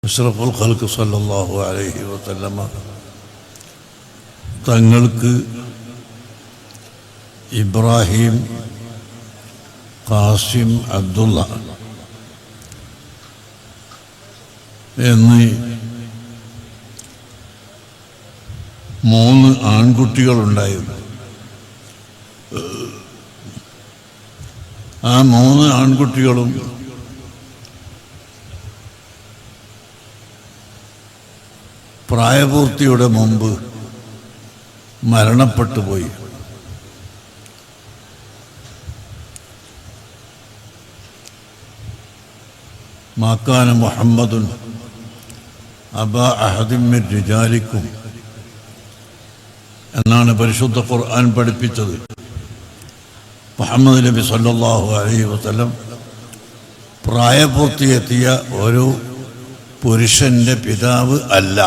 അഷ്റഫുൽ ഖൽഖ് സല്ലല്ലാഹു അലൈഹി വസല്ലമ തങ്ങൾക്ക് ഇബ്രാഹിം, ഖാസിം, അബ്ദുള്ള എന്നീ 3 ആൺകുട്ടികളുണ്ടായിരുന്നു. ആ 3 ആൺകുട്ടികളും പ്രായപൂർത്തിയുടെ മുമ്പ് മരണപ്പെട്ടു പോയി. മാക്കാന മുഹമ്മദുൻ അബാ അഹദിൻ മിൻ റിജാലിക്കും എന്നാണ് പരിശുദ്ധ ഖുർആൻ പഠിപ്പിച്ചത്. മുഹമ്മദ് നബി സല്ലല്ലാഹു അലൈഹി വസല്ലം പ്രായപൂർത്തിയെത്തിയ ഒരു പുരുഷൻ്റെ പിതാവ് അല്ല.